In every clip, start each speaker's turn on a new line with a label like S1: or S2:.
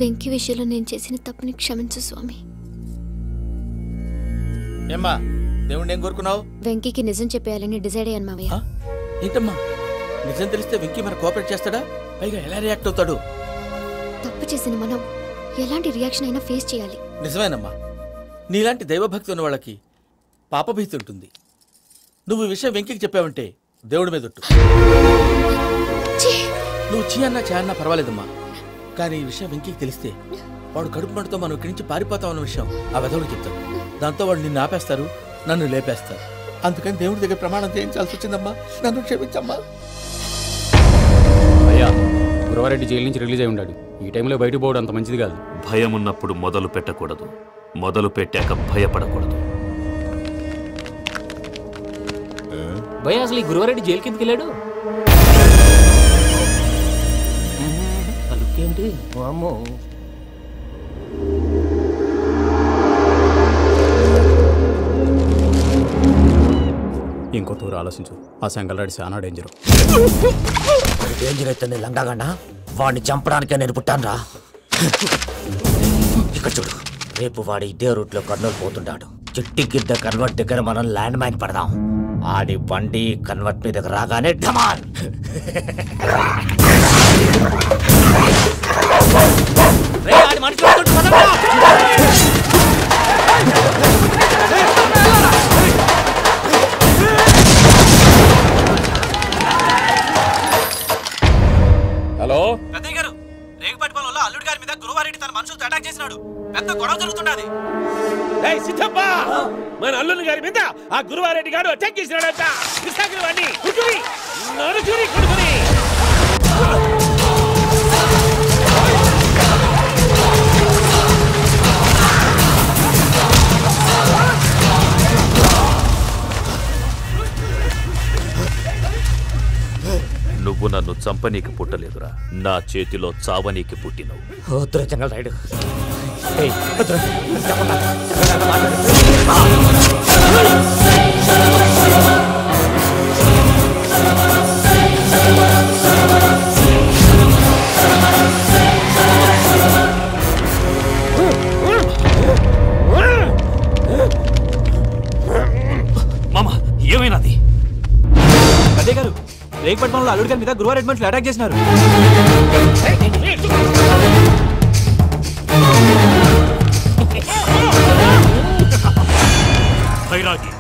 S1: వెంకీ విషయంలో నేను చేసిన తప్పుని క్షమించు స్వామి.
S2: ఏమ్మా దేవుణ్ణి ఏం కోరుకున్నావు?
S1: వెంకీకి నిజం చెప్పేయాలని డిసైడ్ అయ్యాను మావయ్య.
S2: ఏంటమ్మా నిజం తెలిస్తే వెంకీ మన కోఆపరేట్ చేస్తాడా? పైగా ఎలా రియాక్ట్ అవుతాడు?
S1: తప్పు చేసిన మనం ఎలాంటి రియాక్షన్ అయినా ఫేస్ చేయాలి.
S2: నిజమేనమ్మా, నీలాంటి దైవభక్తి ఉన్న వాళ్ళకి పాపభీతి ఉంటుంది. నువ్వు ఈ విషయం వెంకీకి చెప్పావంటే దేవుడి మీద ఒట్టు. నువ్వు చీ అన్నా చే అన్నా పర్వాలేదమ్మా, కానీ ఈ విషయం వెంకీకి తెలిస్తే వాడు కడుపు మంటతో మనం ఇక్కడి నుంచి పారిపోతాం అన్న విషయం ఆ వెధవుడు చెప్తాడు. దాంతో వాడు నిన్ను ఆపేస్తారు, నన్ను లేపేస్తారు. అందుకని దేవుడి దగ్గర ప్రమాణం చేయించాల్సి వచ్చిందమ్మా, నన్ను క్షమించమ్మా.
S3: అయ్యా, గురవారెడ్డి జైలు నుంచి రిలీజ్ అయి ఉన్నాడు. ఈ టైంలో బయటకు పోవడం అంత మంచిది కాదు.
S4: భయం ఉన్నప్పుడు మొదలు పెట్టకూడదు, మొదలు పెట్టాక భయపడకూడదు.
S3: భయ అసలు ఈ గురవారెడ్డి జైలు కిందకి వెళ్ళాడు. అలుకేంటి అమ్మో. ఇంకో తూరు ఆలోచించు. ఆ సంగల్రాడి చాలా డేంజర్.
S5: డేంజర్ అయితే లంగాగండ వాడిని చంపడానికే నేను పుట్టాను రా. ఇక్కడ చూడు, రేపు వాడు ఇదే రూట్ లో కర్నూలు పోతుంటాడు. చిట్టి గిద్ద కన్వర్ట్ దగ్గర మనం ల్యాండ్ మైన్ పడదాం. ఆడి బండి కన్వర్ట్ మీ దగ్గర రాగానే ఢమాన్.
S3: హలో
S6: పెద్దయ్య గారు, రేగుపాటి పొలంలో అల్లుడి గారి మీద గురువారెడ్డి తన మనుషులతో అటాక్ చేసినాడు. పెద్ద గొడవ జరుగుతున్నది.
S7: సిద్ధప్ప, మన అల్లుని గారి మీద ఆ గురువారెడ్డి గారు అటాక్ చేసినాడట. కృష్ణాగిరి నడుచుని కొడుకుని.
S4: నువ్వు నన్ను చంపనీకి పుట్టలేదురా, నా చేతిలో చావనీకి పుట్టినవు.
S5: వద్దురా జంగల్ రైడ్.
S4: మామ ఏమైనాది?
S6: పెద్దయ్య గారు, రేగుపాటి పొలంలో అల్లుడి గారి మీద గురువారెడ్డి మనుషులు అటాక్ చేసినారు.
S4: భైరాగి,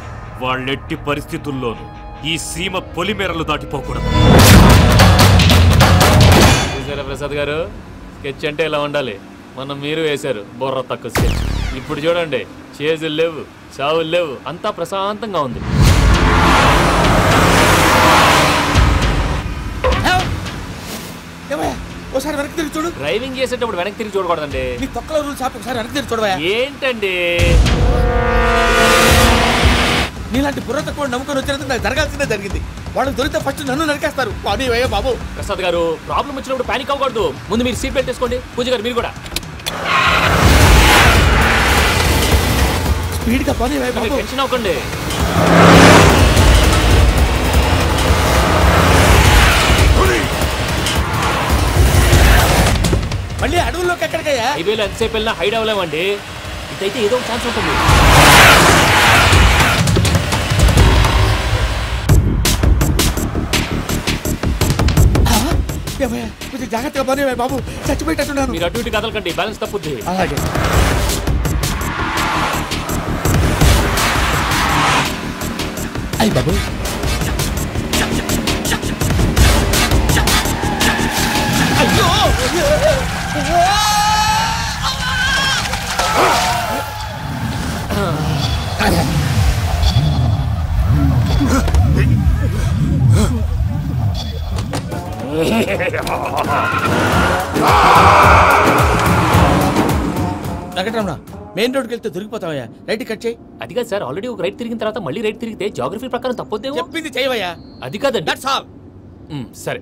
S4: వాళ్ళెట్టి పరిస్థితుల్లోనూ ఈ సీమ పొలిమేరలు దాటిపోకూడదు.
S3: చూసారా ప్రసాద్ గారు, స్కెచ్ అంటే ఇలా ఉండాలి. మనం మీరు వేశారు బొర్ర తక్కువ స్కెచ్. ఇప్పుడు చూడండి, చేజులు లేవు, చావులు లేవు, అంతా ప్రశాంతంగా ఉంది.
S2: ఒకసారి వెనక్కి తిరిగి చూడు.
S3: డ్రైవింగ్ చేసేటప్పుడు వెనక్కి తిరిగి చూడకూడదండి.
S2: నీ తొక్కలో రూల్స్ ఆపి ఒకసారి వెనక్కి తిరిగి చూడవా.
S3: ఏంటండి
S2: నీలాంటి బుర్ర తక్కువ నమ్ముకొని వచ్చినందుకు నాకు జరగాల్సిందే జరిగింది. వాళ్ళకి దొరికితే ఫస్ట్ నన్ను నరికేస్తారు. పానీ వయ్యా బాబు.
S3: ప్రసాద్ గారు, ప్రాబ్లం వచ్చినప్పుడు పానిక్ అవ్వకూడదు. ముందు మీరు సీట్ బెల్ట్ వేసుకోండి. పూజ గారు మీరు కూడా
S2: స్పీడ్గా పానీ వయ్యా బాబు.
S3: టెన్షన్ అవ్వకండి.
S2: మళ్ళీ అడవుల్లోకి ఎక్కడికయ్యా?
S3: హైవేలో ఎంతసేపు వెళ్ళినా హైడ్ అవ్వలేమండి. ఇదైతే ఏదో ఒక ఛాన్స్ ఉంటుంది.
S2: కొంచెం జాగ్రత్తగా పని బాబు, చచ్చిపోయేటట్టున్నాను.
S3: మీరు అటు ఇటు కదలకండి, బ్యాలెన్స్ తప్పుద్ది.
S2: అలాగే. అయ్యి బాబు, అయ్యో వెంకటరమణ, మెయిన్ రోడ్కి వెళ్తే దొరికిపోతావయ్యా. రైట్ కట్ చేయి.
S3: అది కాదు సార్, ఆల్రెడీ ఒక రైట్ తిరిగిన తర్వాత మళ్ళీ రైట్ తిరిగితే జాగ్రఫీ ప్రకారం తప్పొద్దేమో.
S2: చెప్పింది చేయవయ్యా.
S3: అది కాదండి.
S2: That's all.
S3: సరే.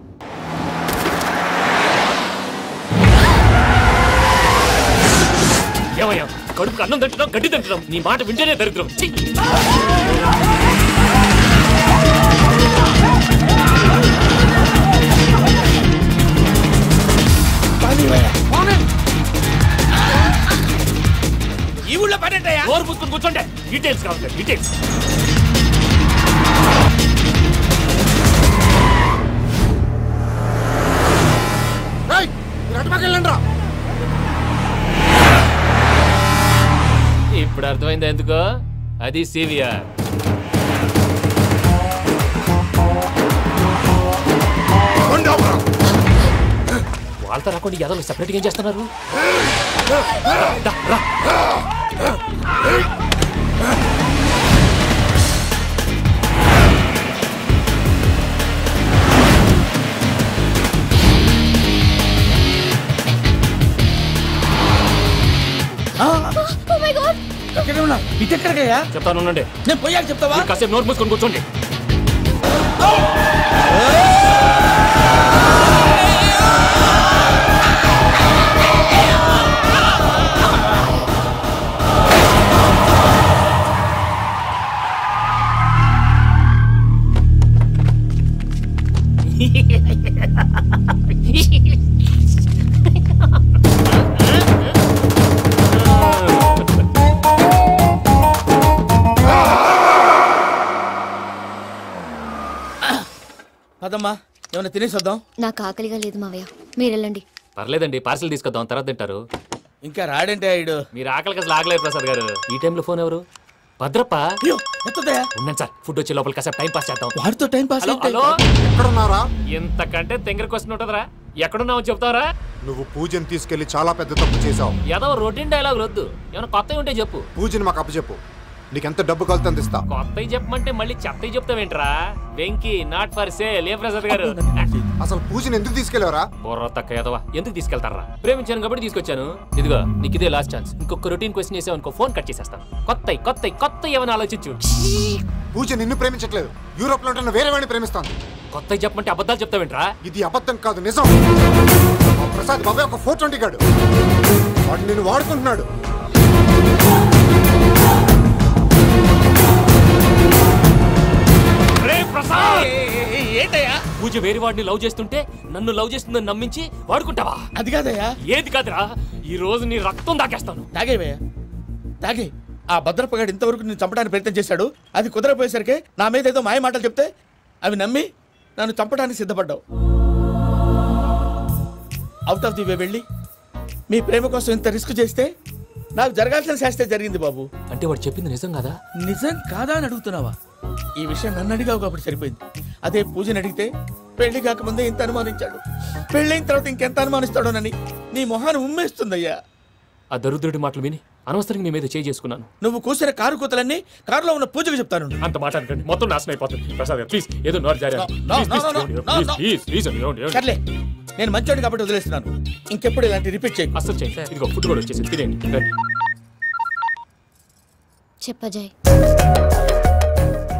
S3: ఏమయ్యా, కడుపుకి అన్నం తింటున్నాం, గడ్డి తింటున్నాం, నీ మాట వింటేనే దరిద్రం.
S2: ఏంటయ్యా
S3: నోరు మూసుకొని కూర్చోండి. డీటెయిల్స్ కావాలి, డీటెయిల్స్. ఇప్పుడు అర్థమైందా ఎందుకో? అది సివిఆర్. వాళ్ళతో రాకుండా ఎదలు సెపరేట్గా ఏం చేస్తున్నారు?
S2: ఇటెక్కడికయ్యా?
S3: చెప్తాను ఉండండి.
S2: నేను పోయాక చెప్తావా?
S3: కాసేపు నోట్ మూసుకొని కూర్చోండి.
S2: అదమ్మా ఏమైనా తినేసి వద్దాం.
S1: నాకు ఆకలిగా లేదు మావయ్య, మీరు వెళ్ళండి.
S3: పర్లేదండి, పార్సిల్ తీసుకొద్దాం, తర్వాత తింటారు.
S2: ఇంకా రాడంటే ఆయుడు.
S3: మీరు ఆకలికి అసలు ఆగలేదు ప్రసాద్ గారు. ఈ టైంలో ఫోన్ ఎవరు? భద్రప్ప. ఉన్నాను సార్, ఫుడ్ వచ్చే లోపల కాసేపు టైం పాస్ చేద్దాం.
S2: వాడితో టైం పాస్.
S3: హలో,
S8: ఎక్కడున్నారా?
S3: ఇంతకంటే తెంగర క్వశ్చన్ ఉంటుందిరా. ఎక్కడున్నావు చెప్తావరా?
S8: నువ్వు పూజని తీసుకెళ్లి చాలా పెద్ద తప్పు చేశావు.
S3: ఏదో రొటీన్ డైలాగ్ వద్దు, ఏమైనా కొత్తవి ఉంటే చెప్పు.
S8: పూజని మాకు అప్పచెప్పు, నీకెంత డబ్బు కలితే అంత ఇస్తా.
S3: కొత్తవి చెప్పమంటే మళ్ళీ చెత్తవి చెప్తావేంట్రా? Venky not for sale. ఏ ప్రసాద్ గారు,
S8: అసలు పూజని ఎందుకు తీసుకెళ్లేవరా?
S3: బొర్ర తక్క ఏదవా, ఎందుకు తీసుకెళ్తారా? ప్రేమించాను కాబట్టి తీసుకొచ్చాను. ఇదిగో నీకు ఇదే లాస్ట్ ఛాన్స్. ఇంకొక రొటీన్ క్వశ్చన్ చేసావు అనుకో, ఫోన్ కట్ చేసేస్తాను. కొత్త ఏమైనా ఆలోచించు.
S8: పూజ నిన్ను ప్రేమించట్లేదు, యూరోప్ లో ఉంటున్న వేరే వాడిని ప్రేమిస్తాను.
S3: కొత్తవి చెప్పమంటే అబద్ధాలు చెప్తావేంట్రా?
S8: ఇది అబద్ధం కాదు, నిజం. ప్రసాద్ బాబాయ్ ఒక 420 గాడు, వాడు నిన్ను వాడుకుంటున్నాడు.
S2: ఏంటయ్యా?
S3: పూజ వేరే వాడిని లవ్ చేస్తుంటే నన్ను లవ్ చేస్తుందని నమ్మించి వాడుకుంటావా?
S2: అది కాదయ్యా.
S3: ఏది కాదురా, ఈ రోజు నీ రక్తం దాకేస్తాను.
S2: తాగేవయ్యా, తాగే. ఆ భద్రపగాడు ఇంతవరకు నేను చంపడానికి ప్రయత్నం చేశాడు. అది కుదరపోయేసరికి నా మీద ఏదో మాయ మాటలు చెప్తే అవి నమ్మి నన్ను చంపడానికి సిద్ధపడ్డావు. అవుట్ ఆఫ్ ది వే వెళ్ళి మీ ప్రేమ కోసం ఇంత రిస్క్ చేస్తే నాకు జరగాల్సిన శాస్త్రే జరిగింది బాబు.
S3: అంటే వాడు చెప్పింది నిజం కాదా?
S2: నిజం కాదా అని అడుగుతున్నావా? ఈ విషయం నన్ను అడిగావు కాబట్టి సరిపోయింది. అదే పూజని అడిగితే పెళ్లి కాకముందే ఇంత అనుమానించాడు, పెళ్ళైన తర్వాత ఇంకెంత అనుమానిస్తాడోనని నీ మొహాన్ని ఉమ్మేస్తుందయ్యా.
S3: ఆ దరిద్రుడి మాటలు విని అనవసరంగా నీ మీద చేసుకున్నాను.
S2: నువ్వు కూసిన కారు కూతలన్నీ కారులో ఉన్న పూజకు చెప్తాను.
S3: అంత మాట్లాడకండి, మొత్తం నాశనం అయిపోతుంది. ప్రసాద్ ప్లీజ్, ఏదో నోరు జారీ.
S2: సర్లే, నేను మంచోడు కాబట్టి వదిలేస్తున్నాను. ఇంకెప్పుడు ఇలాంటి రిపీట్ చేయి.
S3: అసలు చేయి. ఇదిగో ఫుడ్ కూడా వచ్చేసి తినేయండి.
S1: చెప్పజాయ్.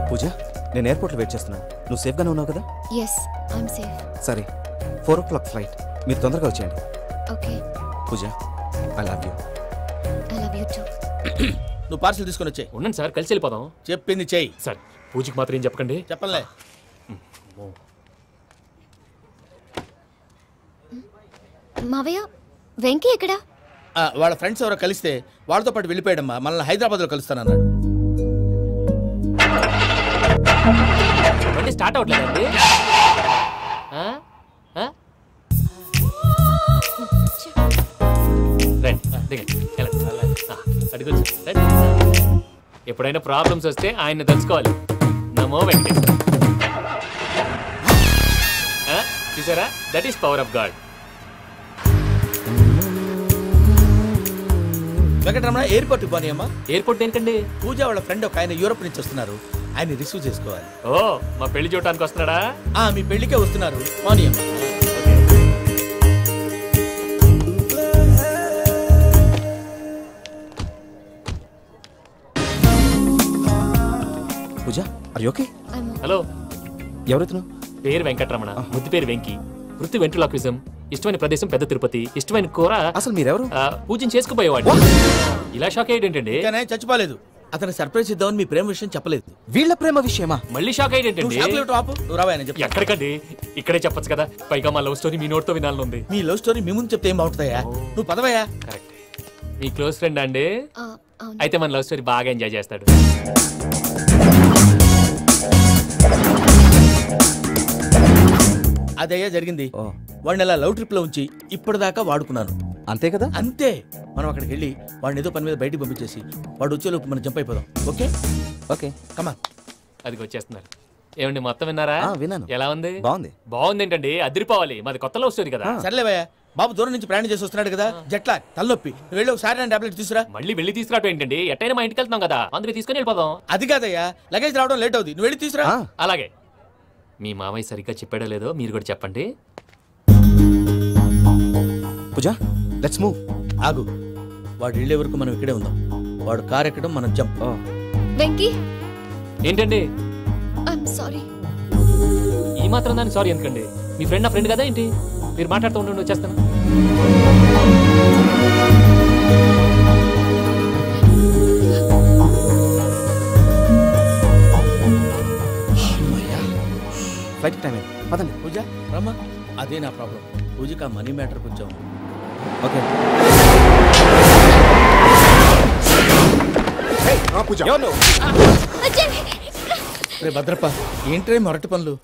S9: పూజ, నేను ఎయిర్పోర్ట్లో వెయిట్ చేస్తున్నాను. నువ్వు సేఫ్గానే ఉన్నావు కదా?
S1: Yes, I'm safe.
S9: సరే, 4 o'clock ఫ్లైట్. మీరు తొందరగా వచ్చేయండి.
S1: Okay.
S9: Pooja, I love you.
S1: I love you too.
S2: నువ్వు పార్సల్ తీసుకొని వచ్చాయి.
S3: ఉండండి సార్, కలిసి వెళ్ళిపోదాం.
S2: చెప్పింది చెయ్యి
S3: సార్. పూజకి మాత్రం ఏం చెప్పకండి.
S2: చెప్పలే.
S1: మావయ్య, వెంకీ ఎక్కడా?
S2: వాళ్ళ ఫ్రెండ్స్ ఎవరో కలిస్తే వాళ్ళతో పాటు వెళ్ళిపోయాడమ్మా. మనల్ని హైదరాబాద్లో కలుస్తానన్నాడు.
S3: బండి స్టార్ట్ అవ్వట్లేదండి. ఎప్పుడైనా ప్రాబ్లమ్స్ వస్తే ఆయన్ని తెలుసుకోవాలి. నమో వెంకటేశ్వర. చూసారా, that is power of God.
S2: Venkataramana, airport పోనీ అమ్మా.
S3: ఎయిర్పోర్ట్ ఏంటండి?
S2: పూజ వాళ్ళ ఫ్రెండ్ ఒక ఆయన యూరోప్ నుంచి వస్తున్నారు, ఆయన రిసీవ్ చేసుకోవాలి.
S3: ఓ, మా పెళ్లి చూడటానికి వస్తున్నాడా?
S2: మీ పెళ్లికే వస్తున్నారు. పోనీ అమ్మా.
S9: పూజ, ఆర్ యు ఓకే?
S3: హలో,
S9: ఎవరైతును?
S3: పేరు వెంకటరమణ, ముద్దు పేరు వెంకీ, వృత్తి వెంట్రులాక్విజం, ఇష్టమైన ప్రదేశం పెద్ద తిరుపతి, ఇష్టమైన కూర.
S9: అసలు మీరెవరు?
S3: పూజను చేసుకుపోయేవాడు. ఇలా షాక్ అయ్యేటండి.
S2: చచ్చిపోలేదు. అతను సర్ప్రైజ్ ఇద్దామని మీ ప్రేమ విషయం చెప్పలేదు.
S9: వీళ్ళ ప్రేమ విషయమా?
S3: మళ్ళీ షాక్ అయ్యేటండి. ఎక్కడికండి, ఇక్కడే చెప్పొచ్చు కదా. పైగా మా లవ్ స్టోరీ మీ నోట్తో వినాలనుంది.
S2: మీ లవ్ స్టోరీ మీ ముందు చెప్తే ఏం బాగుంటుందయ్యా? నువ్వు పదవయ్యా.
S3: కరెక్ట్. మీ క్లోజ్ ఫ్రెండ్ అండి? అయితే మన లవ్ స్టోరీ బాగా ఎంజాయ్ చేస్తాడు.
S2: అదయ్యా జరిగింది. వాడిని అలా లవ్ ట్రిప్ లో ఉంచి ఇప్పటిదాకా వాడుకున్నాను.
S9: అంతే కదా?
S2: అంతే. మనం అక్కడికి వెళ్ళి వాడిని ఏదో పని మీద బయటికి పంపించేసి వాడు వచ్చేలోపు మనం జంప్ అయిపోదాం. Okay
S9: okay
S2: come on.
S3: అది వచ్చేస్తున్నారు. ఏమండి మొత్తం విన్నారా?
S9: విన్నాను.
S3: ఎలా ఉంది?
S9: బాగుంది.
S3: బాగుంది ఏంటండి, అదిరిపోవాలి. మాది కొత్త లవ్ స్టోరీ కదా.
S2: సర్లేవయ్యా, బాబు దూరం నుంచి ప్రయాణం చేసి వస్తున్నాడు కదా, జట్లా తలనొప్పి. వెళ్ళి ఒకసారి టాబ్లెట్ తీసుకురా.
S3: మళ్ళీ వెళ్ళి తీసుకురావడం ఏంటండి? ఎట్టైనా మా ఇంటికి వెళ్తున్నాం కదా, అందుకే తీసుకొని వెళ్ళిపోదాం.
S2: అది కాదయ్యా, లగేజ్ రావడం లేట్ అవుతుంది, నువ్వు వెళ్ళి తీసుకురా.
S3: అలాగే. మీ మామయ్య సరిగ్గా చెప్పాడో లేదో మీరు కూడా చెప్పండి.
S9: పూజ లెట్స్ మూవ్.
S2: ఆగు, వాడు వెళ్ళే వరకు మనం ఇక్కడే ఉందాం. వాడు కార్ ఎక్కడం, మనం జంప్.
S1: వెంకీ
S3: ఏంటండి
S1: ఐఎమ్ సారీ.
S3: ఈ మాత్రం దానికి సారీ ఎందుకండి? మీ ఫ్రెండ్ నా ఫ్రెండ్ కదా ఏంటి? మీరు మాట్లాడుతూ ఉండండి, వచ్చేస్తాను.
S9: ఫ్లైట్ టైం అయింది, పదండి.
S2: పూజ రమ్మా. అదే నా ప్రాబ్లం. పూజకి ఆ మనీ మ్యాటర్ కొంచెం.
S9: ఓకే
S8: పూజ
S2: రే భద్రప్ప, ఏంట్రే మొరటి పనులు?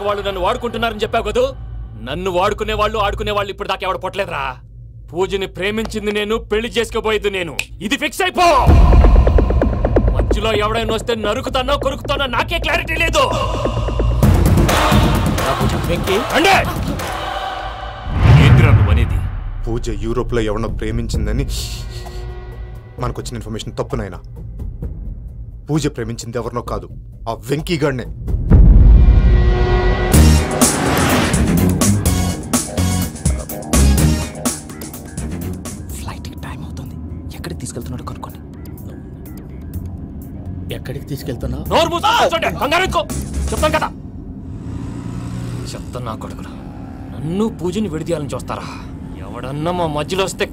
S3: వాళ్ళు నన్ను వాడుకుంటున్నారని చెప్పావు కదా. నన్ను వాడుకునే వాళ్ళు ఆడుకునే వాళ్ళు ఇప్పుడు దాకా ఎవడ పొట్టలేదురా. పూజని ప్రేమించింది నేను, పెళ్లి చేసుకోబోయేది నేను. ఇది ఫిక్స్ అయిపో. మధ్యలో ఎవడైనా వస్తే నరుకుతానో కొరుకుతానో నాకే క్లారిటీ లేదు.
S8: పూజ యూరోప్ లో ఎవరినో ప్రేమించిందని మనకొచ్చిన ఇన్ఫర్మేషన్ తప్పునైనా. పూజ ప్రేమించింది ఎవరినో కాదు, ఆ వెంకీ గాడినే.
S9: ఎక్కడికి తీసుకెళ్తున్నాడు కనుక్కోండి.
S2: ఎక్కడికి తీసుకెళ్తున్నావు?
S3: చెప్తాను కదా. చెప్తాను నా కొడుకులు, నన్ను పూజని విడిదీయాలని చూస్తారా? ఎవడన్నా మా మధ్యలో వస్తే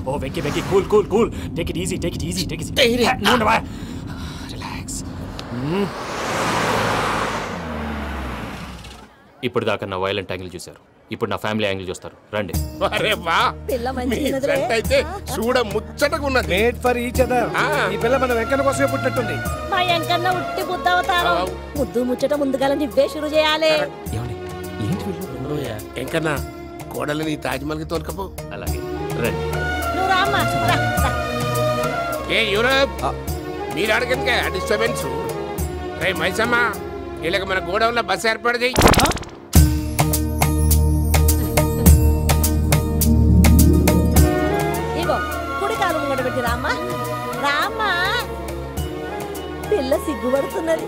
S3: ఓ Venky Venky cool cool cool, take it easy take it easy take it easy, relax. ఇప్పుడు దాకా నా వైలెంట్ యాంగిల్ చూశారు, ఇప్పుడు నా ఫ్యామిలీ యాంగిల్ చూస్తారు. రండి.
S10: అరే వా, మీ ఫ్రెండ్ అయితే చూడ ముచ్చటగా ఉన్నది. Made for each other. ఈ పిల్ల మన వెంకన్న కోసమే పుట్టినట్టుంది.
S11: మా వెంకన్న ఉట్టి బుద్ధవతారం. ముద్దు ముచ్చట ముందుగా నువ్వే షురు చేయాలి.
S10: వెంకన్న కోడలని తాజ్మహల్ కి తోలుకపో.
S3: అలాగే రండి.
S11: నువ్వు రామ్మా.
S10: ఏ యూరప్, మీరు అడగండి డిస్టర్బెన్స్. రే మైసమ్మ, ఇలాగ మన గోడౌన్లో బస్సు ఏర్పాటు చేయి.
S11: పెట్టి రామ్మా రామ్మా. పిల్ల సిగ్గుపడుతున్నది.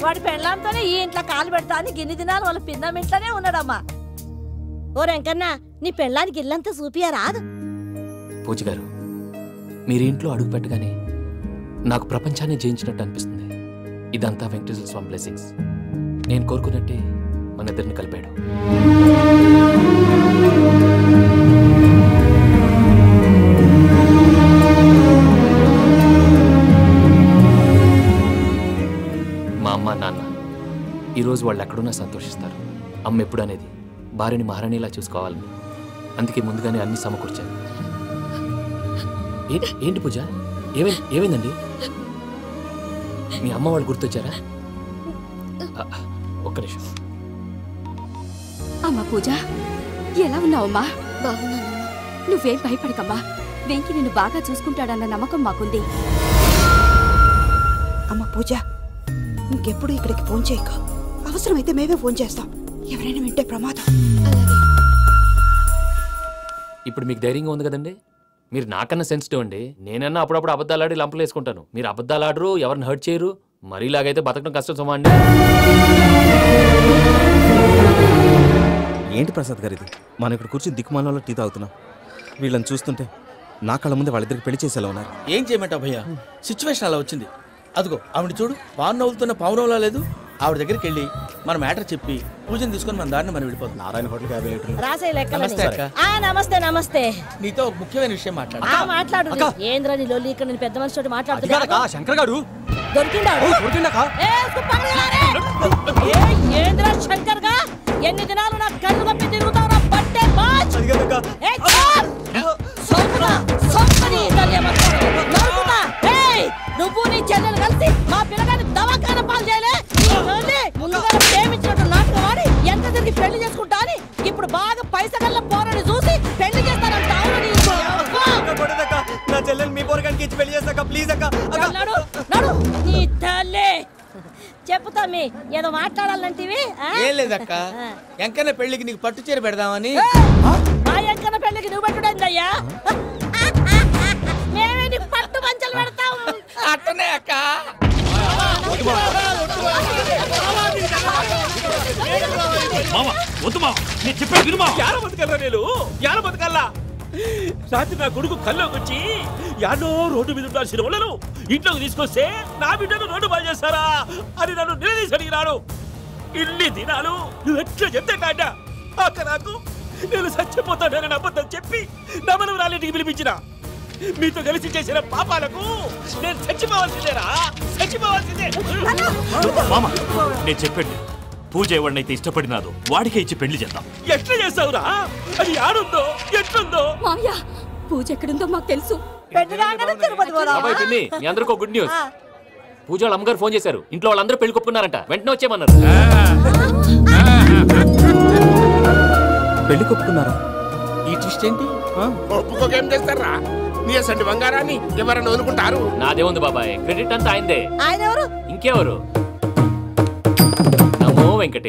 S11: వాడి పెళ్ళాంతోనే ఈ ఇంట్లో కాలు పెడతా అని గిన్ని దినాలు వాళ్ళ పిన్నం ఇంట్లోనే ఉన్నాడమ్మా. ఓ వెంకన్న, నీ పెళ్ళానికి ఇల్లంతా చూపియా రాదు.
S3: పూజ గారు, మీరు ఇంట్లో అడుగు పెట్టగానే నాకు ప్రపంచాన్ని జయించినట్టు అనిపిస్తుంది. ఇదంతా వెంకటేశ్వర స్వామి బ్లెస్సింగ్స్. నేను కోరుకున్నట్టే మన ఇద్దరిని కలిపాడు. మా అమ్మ నాన్న ఈరోజు వాళ్ళు ఎక్కడున్నా సంతోషిస్తారు. అమ్మ ఎప్పుడు అనేది భార్యని మహారాణిలా చూసుకోవాలని, అందుకే ముందుగానే అన్ని సమకూర్చాను. ఏంటి పూజ, ఏమైందండి? మీ అమ్మ వాళ్ళు గుర్తొచ్చారా? ఒక్క నిమిషం.
S12: అమ్మా పూజ, ఎలా ఉన్నావమ్మా?
S1: బాగున్నానమ్మా.
S12: నువ్వేం భయపడకమ్మా. వెంకి నిన్ను బాగా చూసుకుంటాడన్న నమ్మకం మాకుంది.
S13: అమ్మ పూజ, ఇంకెప్పుడు ఇక్కడికి ఫోన్ చేయక. అవసరమైతే మేమే ఫోన్ చేస్తాం. ఎవరైనా వింటే ప్రమాదం.
S3: ఇప్పుడు మీకు ధైర్యంగా ఉంది కదండి? మీరు నాకన్నా సెన్సిటివ్ అండి. నేనన్నా అప్పుడప్పుడు అబద్ధాలు ఆడి లంపలు వేసుకుంటాను. మీరు అబద్ధాలు ఆడరు, ఎవరిని హర్ట్ చేయరు. మరీ ఇలాగైతే బతకడం కష్టం సుమా అండి.
S9: ఏంటి ప్రసాద్ గారు ఇది? మనం ఇక్కడ కూర్చుని దిక్కుమాలలో టీ తాగుతున్నాం. వీళ్ళని చూస్తుంటే నా కళ్ళ ముందే వాళ్ళిద్దరికి పెళ్లి చేసేలా ఉన్నారు.
S2: ఏం చేయమంటావు భయ్యా? సిచ్యువేషన్ అలా వచ్చింది. అదిగో ఆవిడ చూడు, పాను నవ్వులుతున్న పావునవ్వులా లేదు. ఆవిడ దగ్గరికి వెళ్ళి మన మ్యాటర్ చెప్పి పూజను తీసుకొని మన దారిని మనం వెళ్ళిపోతాం.
S8: నారాయణ హోటల్కి 50 లీటర్లు.
S11: రాసే
S2: నమస్తే అక్క.
S11: నమస్తే నమస్తే.
S2: నీతో ఒక ముఖ్యమైన విషయం మాట్లాడు.
S11: మాట్లాడు. ఏంద్రా నీ లొల్లి? ఇక్కడ నేను పెద్ద మనిషితో మాట్లాడుతున్నా.
S9: శంకర్ గారు
S11: దొరికిందాడు. ఏంద్రా శంకర్ గా? ఎన్ని దినాలు నా కళ్ళు కప్పి తిరుగుతావురా బట్టే బాచ్? నువ్వు నీ చెల్లెలు కలిసి మా పిల్లగాని దవాఖాన పాలు చేయలే. ముందుగా ప్రేమించినట్టు నాటకం వాడి ఎంత తిరిగి పెళ్లి చేసుకుంటా అని ఇప్పుడు బాగా పైసగల్ల పోరని చూసి పెళ్లి చేస్తానంట.
S9: నా చెల్లెలు మీ పోరగానికి ఇచ్చి పెళ్లి చేస్తాక ప్లీజ్ అక్క.
S11: నీ తల్లి చెప్పుతా మీ ఏదో మాట్లాడాలంటివి.
S2: ఏం లేదక్క, ఎంకన్న పెళ్లికి నీకు పట్టు చీర పెడదామని.
S11: మా ఎంకన్న పెళ్లికి నువ్వు పెట్టుడైందయ్యా? మేమే నీకు పట్టు పంచలు పెడతాం.
S2: అట్టనే అక్క.
S7: రాత్రి నా కొడుకు కల్లోకి వచ్చి యాడో రోడ్డు మీద ఉండాల్సిన వాళ్ళను ఇంట్లోకి తీసుకొస్తే నా బిడ్డను రోడ్డు బాగా చేస్తారా అని నన్ను నిలదీసి అడిగినాడు. ఇన్ని దినాలు నువ్వు ఎట్లా చెప్తే కాట అక్క నాకు నేను చచ్చిపోతానని అబద్ధం చెప్పి నమ్మను రాలేటికి పిలిపించిన. మీతో కలిసి చేసిన పాపాలకు నేను చచ్చిపోవాల్సిందేరా, చచ్చిపోవాల్సిందే.
S4: మామ, నేను చెప్పండి, పూజ ఎవరినైతే ఇష్టపడినాదో వాడికే ఇచ్చి పెళ్లి చేద్దాం.
S7: ఎట్లా చేస్తావురా? అది ఆడుందో ఎట్లుందో?
S12: మామయ్య, పూజ ఎక్కడుందో మాకు తెలుసు.
S3: మీ అందరికీ గుడ్ న్యూస్. పూజ వాళ్ళ అమ్మగారు ఫోన్ చేశారు. ఇంట్లో వాళ్ళందరూ పెళ్లి కొప్పుకున్నారంట. వెంటనే వచ్చేయమన్నారు.
S9: పెళ్లి కొప్పుకున్నారా?
S2: ఈ ట్విస్ట్ ఏంటి?
S10: ఒప్పుకోకేం చేస్తారా? నీ అసంటి బంగారాన్ని ఎవరైనా వదులుకుంటారు?
S3: నాదేముంది బాబాయ్, క్రెడిట్ అంతా ఆయనదే.
S11: ఆయన ఎవరు?
S3: ఇంకెవరు? నమో వెంకటేశ్వర.